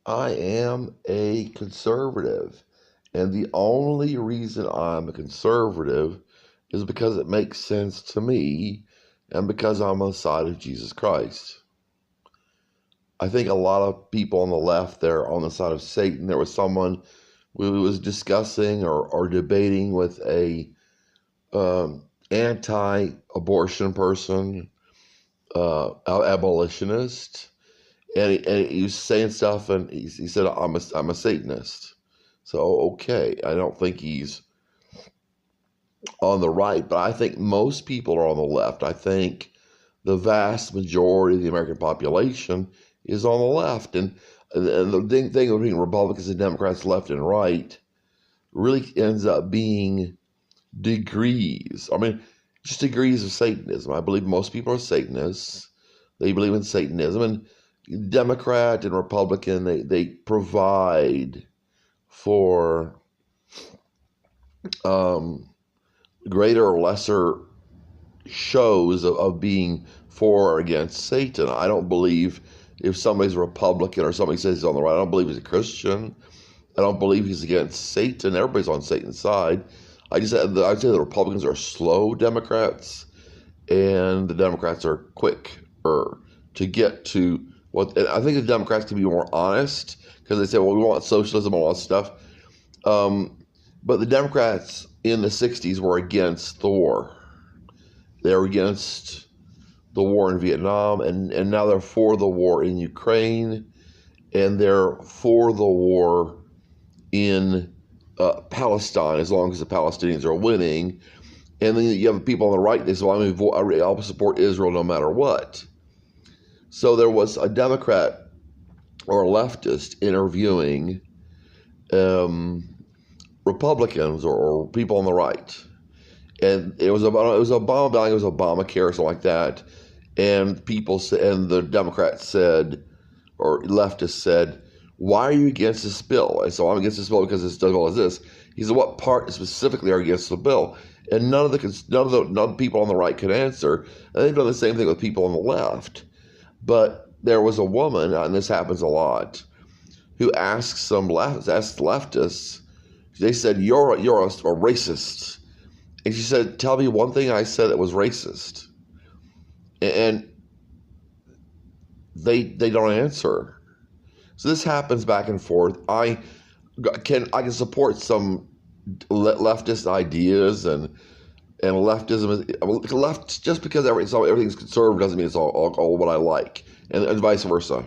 I am a conservative. And the only reason I'm a conservative is because it makes sense to me and because I'm on the side of Jesus Christ. I think a lot of people on the left, they're on the side of Satan. There was someone who was discussing or debating with a anti-abortion person, abolitionist, and he was saying stuff, and he said, I'm a Satanist. So, okay, I don't think he's on the right, but I think most people are on the left. I think the vast majority of the American population is on the left. And the thing between Republicans and Democrats, left and right, really ends up being degrees. I mean, just degrees of Satanism. I believe most people are Satanists. They believe in Satanism. And Democrat and Republican, they provide for greater or lesser shows of being for or against Satan. I don't believe if somebody's a Republican or somebody says he's on the right, I don't believe he's a Christian. I don't believe he's against Satan. Everybody's on Satan's side. I'd say the Republicans are slow Democrats, and the Democrats are quicker to get to what. And I think the Democrats can be more honest because they say, "Well, we want socialism and all that stuff." But the Democrats in the '60s were against the war. They were against the war in Vietnam, and now they're for the war in Ukraine, and they're for the war in Palestine as long as the Palestinians are winning. And then you have people on the right, they say, well, I'll support Israel no matter what. So there was a Democrat or a leftist interviewing Republicans or people on the right. And it was Obama, it was Obamacare or something like that. And people said, and the Democrats said, or leftists said, why are you against this bill? And so I'm against this bill because it does all of this. He said, what part specifically are you against the bill? And none of the people on the right could answer. And they've done the same thing with people on the left. But there was a woman, and this happens a lot, who asked leftists. They said, you're a racist. And she said, tell me one thing I said that was racist. And they don't answer. So this happens back and forth. I can support some leftist ideas and leftism. Left just because everything's conservative doesn't mean it's all what I like, and vice versa.